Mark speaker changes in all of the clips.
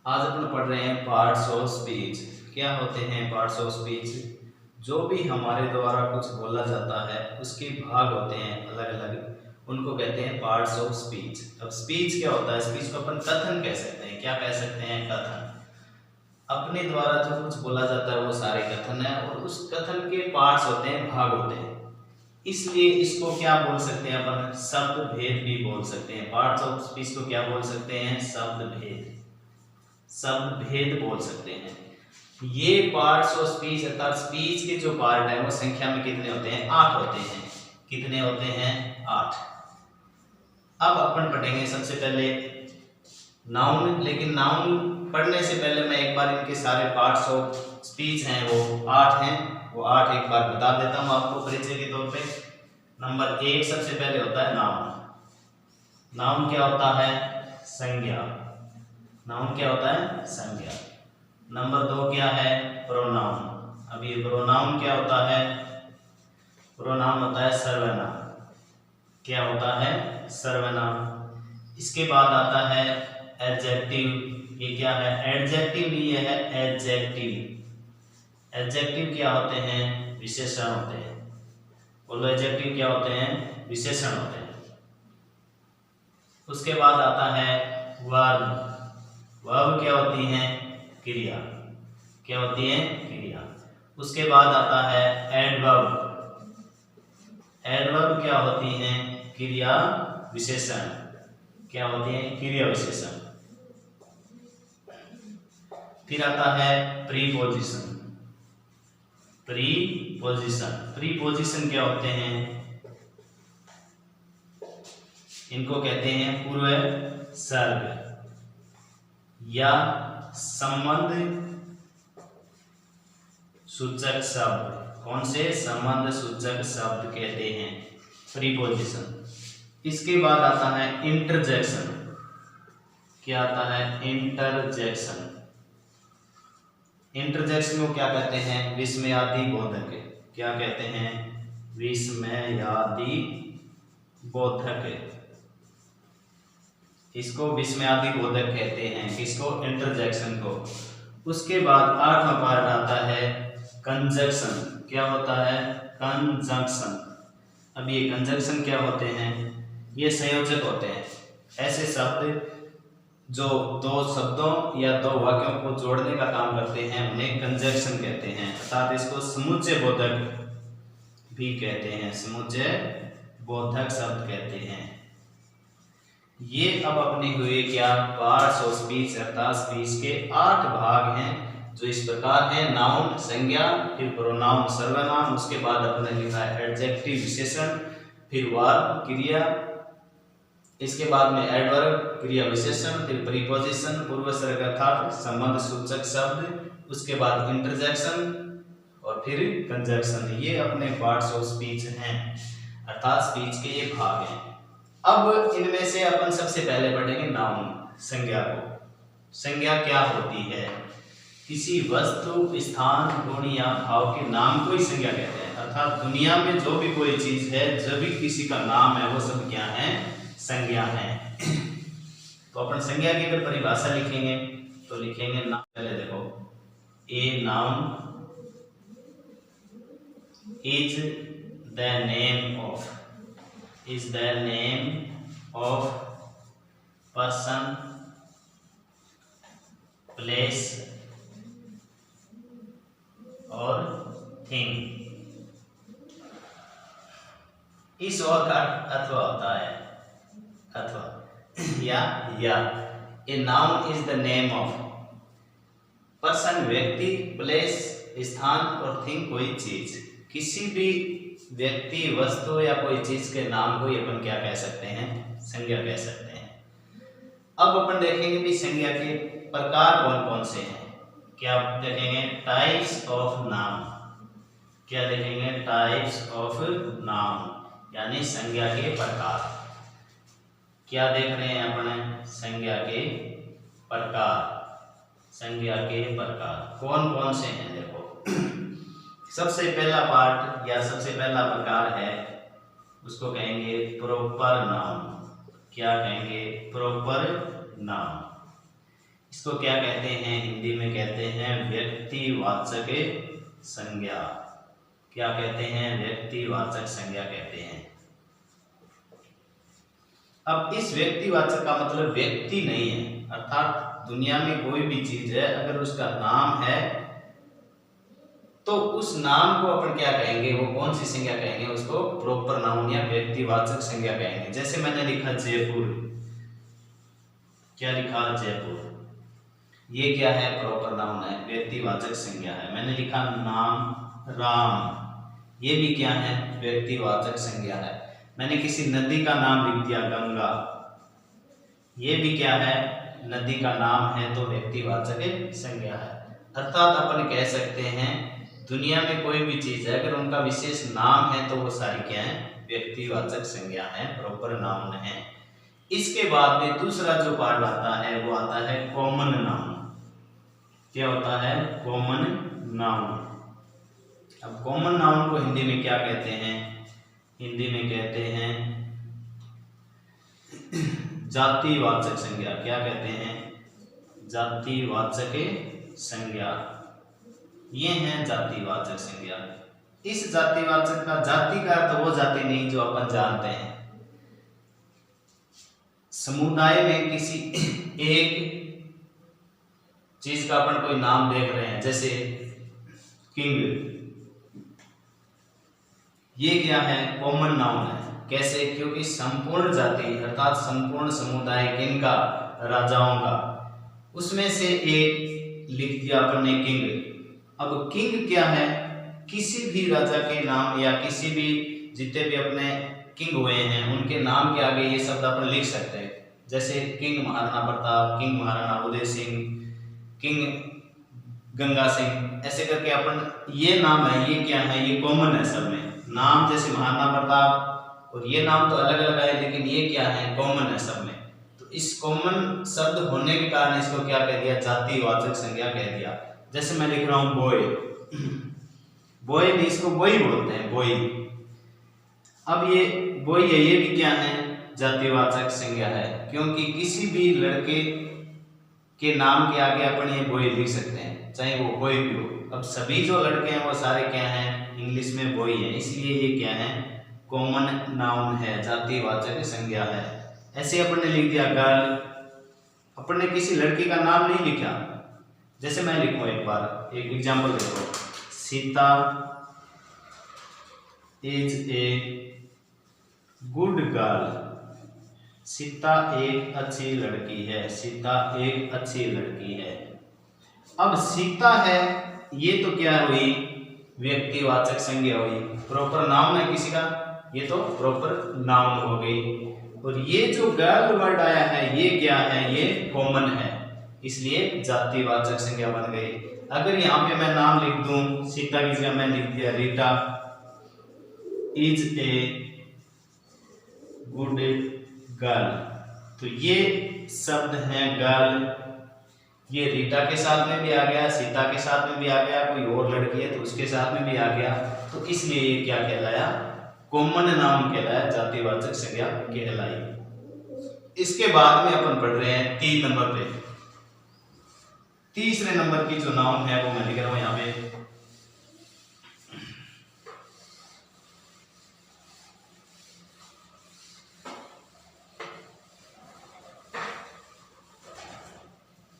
Speaker 1: आज अपन पढ़ रहे हैं पार्ट्स ऑफ स्पीच। क्या होते हैं पार्ट्स ऑफ स्पीच? जो भी हमारे द्वारा कुछ बोला जाता है उसके भाग होते हैं अलग अलग, उनको कहते हैं पार्ट्स ऑफ स्पीच। अब स्पीच क्या होता है? स्पीच को अपन कथन कह सकते हैं। क्या कह सकते हैं? कथन। अपने द्वारा जो कुछ बोला जाता है वो सारे कथन है, और उस कथन के पार्ट्स होते हैं, भाग होते हैं। इसलिए इसको क्या बोल सकते हैं अपन? शब्द भेद भी बोल सकते हैं। पार्ट्स ऑफ स्पीच को क्या बोल सकते हैं? शब्द भेद। शब्द भेद बोल सकते हैं। ये पार्ट्स ऑफ स्पीच अर्थात स्पीच के जो पार्ट है वो संख्या में कितने होते हैं? 8 होते हैं। कितने होते हैं? 8। अब अपन पढ़ेंगे सबसे पहले नाउन। लेकिन नाउन पढ़ने से पहले मैं एक बार इनके सारे पार्ट्स ऑफ स्पीच हैं वो 8 हैं, वो 8 एक बार बता देता हूं आपको परिचय के तौर पे। नंबर 1 सबसे पहले होता है नाउन। नाउन क्या होता है? संज्ञा। नाउन क्या होता है? संज्ञा। नंबर 2 क्या है? प्रोनाउन। अब ये प्रोनाउन क्या होता है? प्रोनाउन होता है सर्वनाम। क्या होता है? सर्वनाम। इसके बाद आता है एडजेक्टिव। ये क्या है? एडजेक्टिव नहीं, ये है एडजेक्टिव। एडजेक्टिव क्या होते हैं? विशेषण होते हैं। बोलो, एडजेक्टिव क्या होते हैं? विशेषण होते हैं। उसके बाद आता है वर्ब। वर्ब क्या होती है? क्रिया। क्या होती है? क्रिया। उसके बाद आता है एडवर्ब। एडवर्ब क्या होती हैं? क्रिया विशेषण। क्या होती है? क्रिया विशेषण। फिर आता है प्रीपोजिशन। प्रीपोजिशन। प्रीपोजिशन क्या होते हैं? इनको कहते हैं पूर्व सर्ग या संबंध सूचक शब्द। कौन से? संबंध सूचक शब्द कहते हैं प्रीपोजिशन। इसके बाद आता है इंटरजेक्शन। क्या आता है? इंटरजेक्शन। इंटरजेक्शन को क्या कहते हैं? विस्मयादि बोधक। क्या कहते हैं? विस्मयादि बोधक। इसको विस्मयादि बोधक कहते हैं। किसको? इंटरजेक्शन को। उसके बाद 8वां पार्ट आता है कंजक्शन। क्या होता है? कंजंक्शन। अब ये कंजंक्शन क्या होते हैं? ये संयोजक होते हैं। ऐसे शब्द जो दो शब्दों या दो वाक्यों को जोड़ने का काम करते हैं उन्हें कंजंक्शन कहते हैं, अर्थात इसको समुच्चय बोधक भी कहते हैं। समुच्चय बोधक शब्द कहते हैं। ये अब अपने हुए क्या? पार्ट्स ऑफ स्पीच अर्थात स्पीच के 8 भाग हैं जो इस प्रकार है। नाउन संज्ञा, फिर प्रोनाउन सर्वनाम, उसके बाद अपने लिखा है एडजेक्टिव विशेषण, फिर वर्ब क्रिया, इसके बाद में एडवर्ब क्रिया विशेषण, फिर प्रीपोजिशन पूर्व सर्ग अर्थात संबंध सूचक शब्द, उसके बाद इंटरजेक्शन और फिर कंजंक्शन। ये अपने पार्ट्स ऑफ स्पीच हैं अर्थात स्पीच के ये भाग हैं। अब इनमें से अपन सबसे पहले पढ़ेंगे नाउन, संज्ञा को। संज्ञा क्या होती है? किसी वस्तु, स्थान, गुण या भाव के नाम को ही संज्ञा कहते हैं। अर्थात दुनिया में जो भी कोई चीज है, जो भी किसी का नाम है, वो सब क्या है? संज्ञा है। तो अपन संज्ञा की अगर परिभाषा लिखेंगे तो लिखेंगे नाम। पहले देखो, a noun is the name of, is the name of person, place or thing। इस और का अथवा होता है, अथवा या a noun is the name of person व्यक्ति, प्लेस स्थान और थिंग कोई चीज। किसी भी व्यक्ति, वस्तु या कोई चीज के नाम को ही अपन क्या कह सकते हैं? संज्ञा कह सकते हैं। अब अपन देखेंगे भी संज्ञा के प्रकार कौन कौन से हैं। क्या देखेंगे? Types of noun. क्या देखेंगे? टाइप्स ऑफ नाउन, यानी संज्ञा के प्रकार। क्या देख रहे हैं अपन? संज्ञा के प्रकार। संज्ञा के प्रकार कौन कौन से हैं? देखो, सबसे पहला पार्ट या सबसे पहला प्रकार है, उसको कहेंगे प्रॉपर नाउन। क्या कहेंगे? Proper noun. इसको क्या कहते हैं? हिंदी में कहते हैं व्यक्तिवाचक संज्ञा। क्या कहते हैं? व्यक्तिवाचक संज्ञा कहते हैं। अब इस व्यक्तिवाचक का मतलब व्यक्ति नहीं है, अर्थात दुनिया में कोई भी चीज है अगर उसका नाम है तो उस नाम को अपन क्या कहेंगे? वो कौन सी संज्ञा कहेंगे? उसको प्रॉपर नाउन या व्यक्तिवाचक संज्ञा कहेंगे। जैसे मैंने लिखा जयपुर, क्या लिखा? जयपुर। ये क्या है? प्रॉपर नाउन है, व्यक्तिवाचक संज्ञा है। मैंने लिखा नाम राम, ये भी क्या है? व्यक्तिवाचक संज्ञा है। मैंने किसी नदी का नाम लिख दिया गंगा, ये भी क्या है? नदी का नाम है, तो व्यक्तिवाचक संज्ञा है। अर्थात अपन कह सकते हैं दुनिया में कोई भी चीज है अगर उनका विशेष नाम है तो वो सारी क्या है? व्यक्तिवाचक संज्ञा है, प्रॉपर नाउन है। इसके बाद में दूसरा जो पार्ट आता है वो आता है कॉमन नाउन। क्या होता है? Common noun. अब कॉमन नाउन को हिंदी में क्या कहते हैं? हिंदी में कहते हैं जातिवाचक संज्ञा। क्या कहते हैं? जातिवाचक संज्ञा। ये है जातिवाचक संज्ञा। इस जातिवाचक का जाति का अर्थ वो जाति नहीं जो अपन जानते हैं। समुदाय में किसी एक चीज का अपन कोई नाम देख रहे हैं, जैसे किंग, ये क्या है? कॉमन नाउन है। कैसे? क्योंकि संपूर्ण जाति अर्थात संपूर्ण समुदाय किनका? राजाओं का, उसमें से एक लिख दिया अपन ने किंग। अब किंग क्या है? किसी भी राजा के नाम या किसी भी जितने भी अपने किंग हुए हैं उनके नाम के आगे ये शब्द अपन लिख सकते हैं। जैसे king Maharana Pratap, king Maharana Uday Singh, king Ganga Singh, ऐसे करके अपन ये नाम है, ये क्या है? ये कॉमन है सब में। नाम जैसे महाराणा प्रताप और ये नाम तो अलग अलग है लेकिन ये क्या है? कॉमन है सब में। तो इस कॉमन शब्द होने के कारण इसको क्या कह दिया? जातिवाचक संज्ञा कह दिया। जैसे मैं लिख रहा हूं बॉय, बॉय भी इसको बॉय बोलते हैं, बॉय। अब ये बॉय है, ये भी क्या है? जातिवाचक संज्ञा है, क्योंकि किसी भी लड़के के नाम के आगे अपन ये बॉय लिख सकते हैं, चाहे वो बॉय भी हो। अब सभी जो लड़के हैं वो सारे क्या हैं? इंग्लिश में बॉय है, इसलिए ये क्या है? कॉमन नाउन है, जातिवाचक संज्ञा है। ऐसे अपन ने लिख दिया गर्ल, अपन ने किसी लड़की का नाम नहीं लिखा। जैसे मैं लिखूं एक बार, एक एग्जांपल देखो, Sita is a good girl. Sita एक अच्छी लड़की है, सीता एक अच्छी लड़की है। अब सीता है, ये तो क्या हुई? व्यक्तिवाचक संज्ञा हुई, प्रॉपर नाउन है किसी का, ये तो प्रॉपर नाउन हो गई। और ये जो गर्ल वर्ड आया है ये क्या है? ये कॉमन है, इसलिए जातिवाचक संज्ञा बन गई। अगर यहाँ पे मैं नाम लिख दूं, सीता की जगह मैं लिख दिया Rita is a good girl, तो ये शब्द है गर्ल, ये रीटा के साथ में भी आ गया, सीता के साथ में भी आ गया, कोई और लड़की है तो उसके साथ में भी आ गया, तो इसलिए ये क्या कहलाया? कॉमन नाउन कहलाया, जातिवाचक संज्ञा कहलाई। इसके बाद में अपन पढ़ रहे हैं 3 नंबर पे। तीसरे नंबर की जो नाउन है वो मैं लिख रहा हूं यहां पे,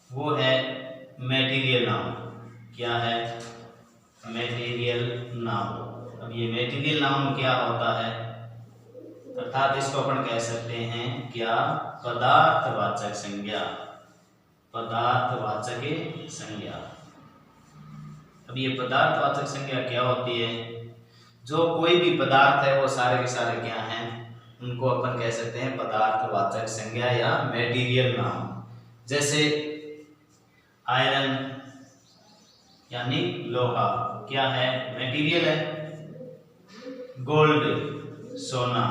Speaker 1: वो है मटेरियल नाउन। क्या है? Material noun. अब ये मटेरियल नाउन क्या होता है? अर्थात इसको अपन कह सकते हैं क्या? पदार्थवाचक संज्ञा, पदार्थवाचक संज्ञा। अब ये पदार्थवाचक संज्ञा क्या होती है? जो कोई भी पदार्थ है वो सारे के सारे क्या हैं? उनको अपन कह सकते हैं पदार्थवाचक संज्ञा या मटेरियल नाउन। जैसे आयरन यानी लोहा, क्या है? मटेरियल है। गोल्ड सोना।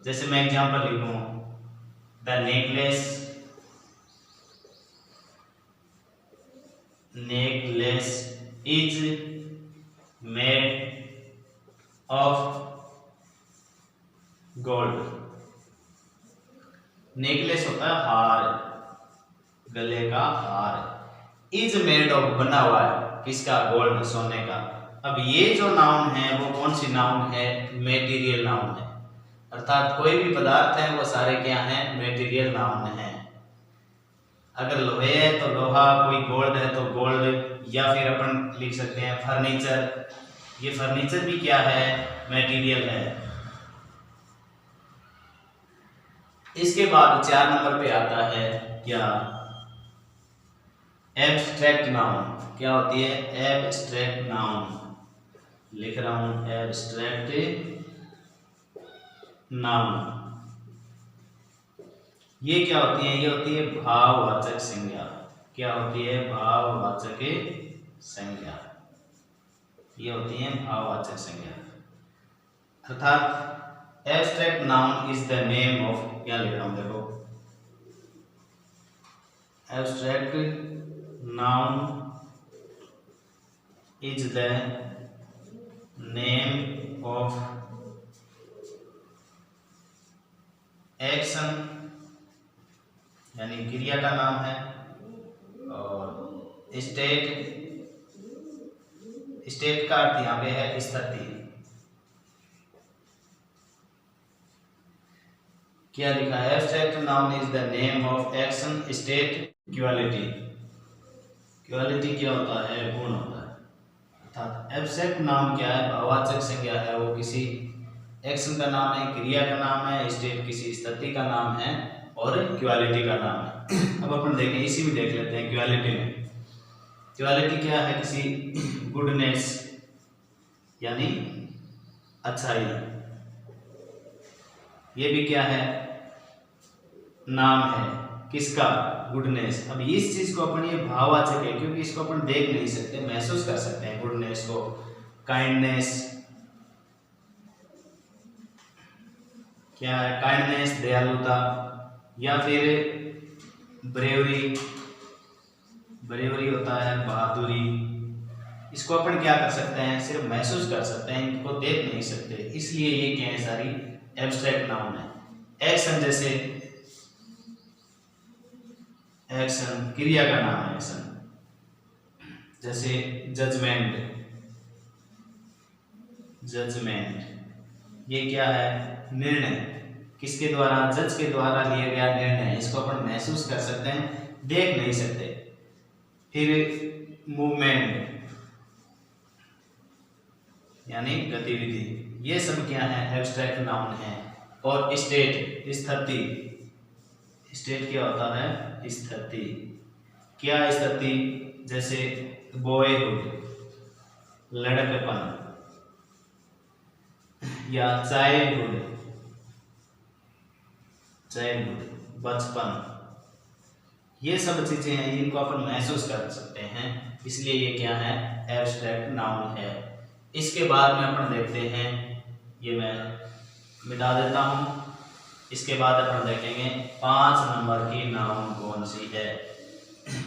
Speaker 1: जैसे मैं एग्जांपल लिखूं, the necklace, necklace is made of gold. Necklace होता है हार, गले का हार। इज मेड ऑफ बना हुआ है किसका? गोल्ड, सोने का। अब ये जो नाउन है वो कौन सी नाउन है? मेटीरियल नाउन है, अर्थात कोई भी पदार्थ है वो सारे क्या हैं? मेटीरियल नाउन है। अगर लोहे है तो लोहा, कोई गोल्ड है तो गोल्ड, या फिर अपन लिख सकते हैं फर्नीचर। ये फर्नीचर भी क्या है? मेटीरियल है। इसके बाद 4 नंबर पे आता है क्या? Abstract noun. क्या होती है? Abstract noun. लिख रहा हूं एब्स्ट्रैक्ट नाउन। ये क्या होती है? ये होती है भाववाचक संज्ञा। क्या होती है? भाववाचक संज्ञा। ये होती है भाववाचक संज्ञा, अर्थात abstract noun is the name of, क्या लिख रहा हूं देखो, abstract noun is the name of action, यानी क्रिया का नाम है, और स्टेट का अर्थ यहाँ पे है स्थिति। क्या लिखा है? Abstract noun is the name of action, state, quality. Quality क्या होता है? गुण होता है। अर्थात एब्स्ट्रैक्ट नाउन क्या है? भाववाचक संज्ञा है, वो किसी एक्शन का नाम है, क्रिया का नाम है, स्टेट किसी स्थिति का नाम है, और क्वालिटी का नाम है। अब अपन देखें, इसी में देख लेते हैं क्वालिटी में। क्वालिटी क्या है? किसी गुडनेस यानी अच्छाई, ये भी क्या है? नाम है किसका? गुडनेस। अब इस चीज को अपन, ये भाववाचक है क्योंकि इसको अपन देख नहीं सकते, महसूस कर सकते हैं गुडनेस को। काइंडनेस क्या है? काइंडनेस दयालुता, या फिर ब्रेवरी, ब्रेवरी होता है बहादुरी। इसको अपन क्या कर सकते हैं? सिर्फ महसूस कर सकते हैं, इनको देख नहीं सकते, इसलिए ये क्या है? सारी एब्स्ट्रैक्ट नाउन है। एक्शन, जैसे एक्शन क्रिया का नाम है एक्शन, जैसे जजमेंट, जजमेंट ये क्या है? निर्णय, किसके द्वारा? जज के द्वारा लिया गया निर्णय, इसको अपन महसूस कर सकते हैं, देख नहीं सकते। फिर मूवमेंट यानी गतिविधि, ये सब क्या है? एब्स्ट्रैक्ट नाउन है। और स्टेट, स्थिति, स्टेट क्या होता है? स्थिति। क्या स्थिति? जैसे बॉयहुड, लड़कपन, या चाइल्डहुड, बचपन, ये सब चीजें हैं, इनको अपन महसूस कर सकते हैं, इसलिए ये क्या है? एब्स्ट्रैक्ट नाउन है। इसके बाद में अपन देखते हैं, ये मैं मिटा देता हूं। इसके बाद अपन देखेंगे 5 नंबर की नाउन कौन सी है।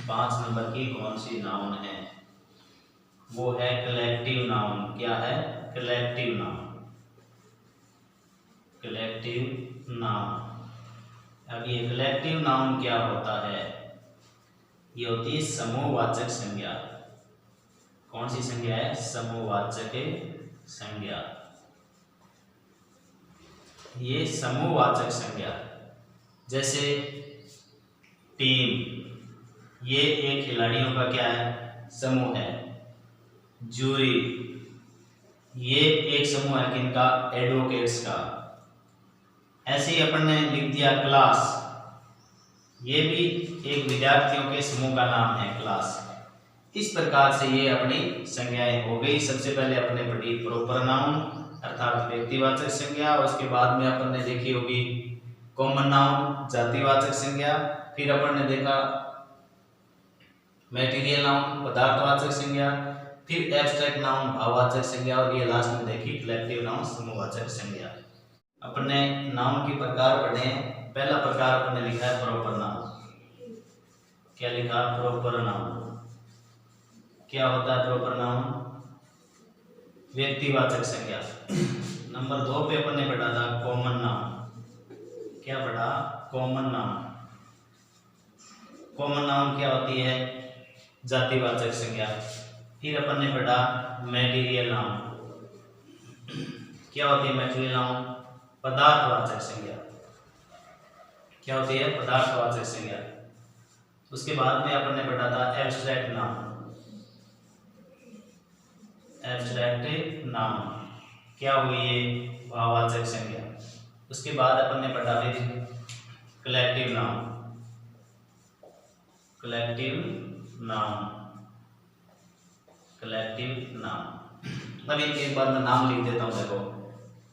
Speaker 1: 5 नंबर की कौन सी नाउन है? वो है कलेक्टिव नाउन। क्या है? Collective noun. Collective noun. अब ये कलेक्टिव नाउन क्या होता है? ये होती है समूहवाचक संज्ञा। कौन सी संज्ञा है? समूहवाचक संज्ञा। ये समूहवाचक संज्ञा, जैसे टीम, ये एक खिलाड़ियों का क्या है? समूह है। जूरी, ये एक समूह है किनका? एडवोकेट्स का। ऐसे ही अपन ने लिख दिया क्लास, ये भी एक विद्यार्थियों के समूह का नाम है, क्लास। इस प्रकार से ये अपनी संज्ञाएं हो गई। सबसे पहले अपने पढ़ी प्रॉपर नाउन अर्थात व्यक्तिवाचक संज्ञा, उसके बाद में अपन ने देखी होगी कॉमन नाउन जातिवाचक संज्ञा, फिर अपन ने देखा मटेरियल नाउन पदार्थवाचक संज्ञा, फिर एब्स्ट्रैक्ट नाउन भाववाचक संज्ञा, और ये लास्ट में देखी कलेक्टिव नाउन समूहवाचक संज्ञा। अपन ने नाउन के प्रकार पढ़े। पहला प्रकार अपन ने लिखा है प्रॉपर नाउन। क्या लिखा? Proper noun. क्या होता है प्रॉपर नाउन? व्यक्तिवाचक संज्ञा। नंबर 2 पे अपन ने पढ़ा था कॉमन नाउन। क्या पढ़ा? Common noun. कॉमन नाउन क्या होती है, जातिवाचक संज्ञा। फिर अपन ने पढ़ा मटेरियल नाउन, क्या होती है मटेरियल नाउन, पदार्थवाचक संज्ञा। क्या होती है, पदार्थवाचक संज्ञा। उसके बाद में अपन ने पढ़ा था एब्स्ट्रैक्ट नाउन। एब्स्ट्रैक्ट नाउन क्या हुई है, भाववाचक संज्ञा। उसके बाद अपन ने पढ़ा फिर collective noun. Collective noun, collective noun. अब एक बार मैं नाम लिख देता हूं, देखो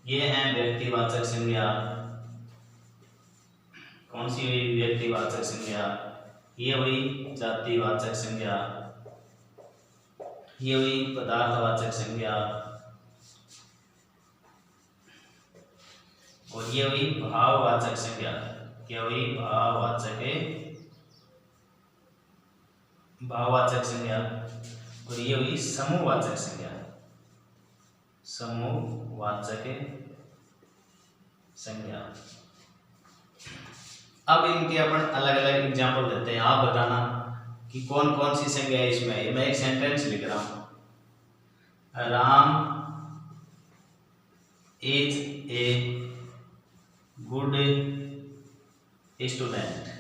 Speaker 1: ये है व्यक्तिवाचक संज्ञा। कौन सी हुई, व्यक्तिवाचक संज्ञा। ये हुई जातिवाचक संज्ञा, ये हुई पदार्थवाचक संज्ञा, और ये हुई भाववाचक संज्ञा। क्या हुई, भाववाचक संज्ञा। और ये हुई समूहवाचक संज्ञा, समूहवाचक संज्ञा। अब इनके अपन अलग अलग एग्जाम्पल देते हैं, आप बताना कि कौन कौन सी संज्ञा है इसमें। मैं एक सेंटेंस लिख रहा हूं, Ram is a good student.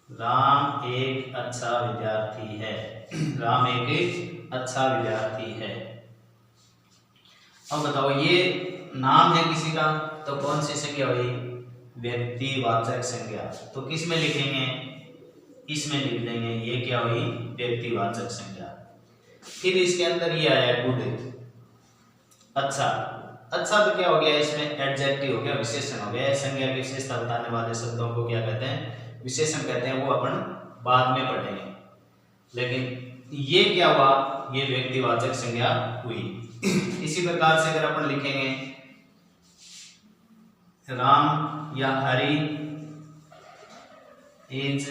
Speaker 1: Ram एक अच्छा विद्यार्थी है। राम एक अच्छा विद्यार्थी है। अब बताओ ये नाम है किसी का, तो कौन सी संज्ञा हुई, व्यक्तिवाचक संज्ञा। तो किस में लिखेंगे, इसमें लिख देंगे, ये क्या हुई, व्यक्तिवाचक संज्ञा। फिर इसके अंदर ये आया गुड, अच्छा। अच्छा तो क्या हो गया, इसमें एडजेक्टिव हो गया, विशेषण हो गया। संज्ञा की विशेषता बताने वाले शब्दों को क्या कहते हैं, विशेषण कहते हैं। वो अपन बाद में पढ़ेंगे। लेकिन ये क्या हुआ, ये व्यक्तिवाचक संज्ञा हुई। इसी प्रकार से अगर अपन लिखेंगे राम या Hari is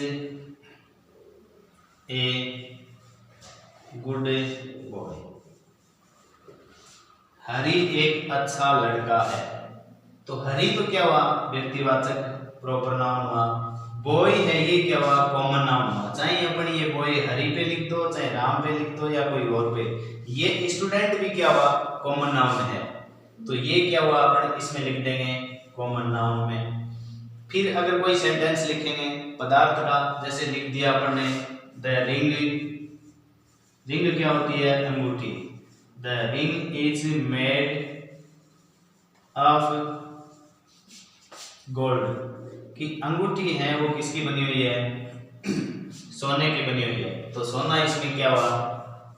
Speaker 1: a good boy. Hari एक अच्छा लड़का है। तो हरि तो क्या हुआ, व्यक्तिवाचक प्रॉपर नाउन हुआ। बॉय है ये क्या हुआ, कॉमन नाउन हुआ। चाहे अपन ये बॉय हरि पे लिख दो, चाहे राम पे लिख दो, या कोई और पे। ये स्टूडेंट भी क्या हुआ, कॉमन नाउन है। तो ये क्या हुआ, अपन इसमें लिख देंगे कॉमन नाउन में। फिर अगर कोई सेंटेंस लिखेंगे पदार्थ का, जैसे लिख दिया अपन ने द रिंग। रिंग क्या होती है, अंगूठी। The ring is made of gold. कि अंगूठी है वो किसकी बनी हुई है, सोने की बनी हुई है। तो सोना इसमें क्या हुआ,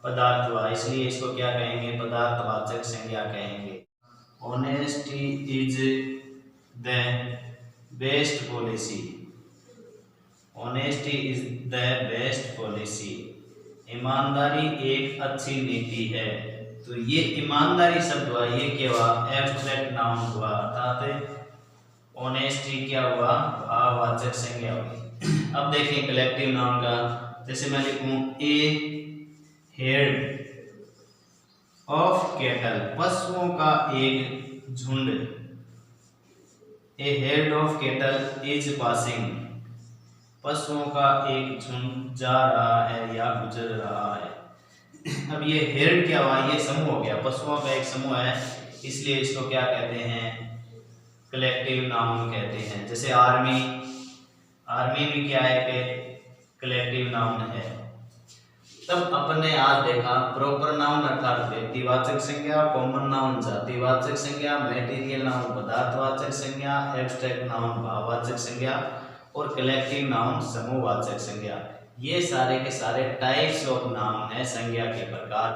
Speaker 1: पदार्थ हुआ। इसलिए इसको क्या कहेंगे, पदार्थवाचक संज्ञा कहेंगे। Honesty is the best policy. Honesty is the best policy. ईमानदारी एक अच्छी नीति है। तो ये ईमानदारी शब्द हुआ, ये क्या हुआ, एब्स्ट्रैक्ट नाउन हुआ। अर्थात ऑनेस्टी क्या हुआ, भाववाचक संज्ञा हुई। अब देखिए कलेक्टिव नाउन का, जैसे मैं लिखूं ए हेड ऑफ कैटल, पशुओं का एक झुंड। A head of cattle is passing, पशुओं का एक झुंड जा रहा है या गुजर रहा है। अब ये हेड क्या हुआ, ये समूह हो गया, पशुओं का एक समूह है, इसलिए इसको क्या कहते हैं, कलेक्टिव नाउन कहते हैं। जैसे आर्मी, आर्मी भी क्या है कि कलेक्टिव नाउन है। तब अपन ने आज देखा प्रॉपर नाउन अर्थात व्यक्तिवाचक संज्ञा, कॉमन नाउन जातिवाचक संज्ञा, मटेरियल नाउन पदार्थवाचक संज्ञा, एब्स्ट्रैक्ट नाउन भाववाचक संज्ञा, और कलेक्टिव नाउन समूहवाचक संज्ञा। ये सारे के सारे टाइप्स ऑफ नाउन है, संज्ञा के प्रकार।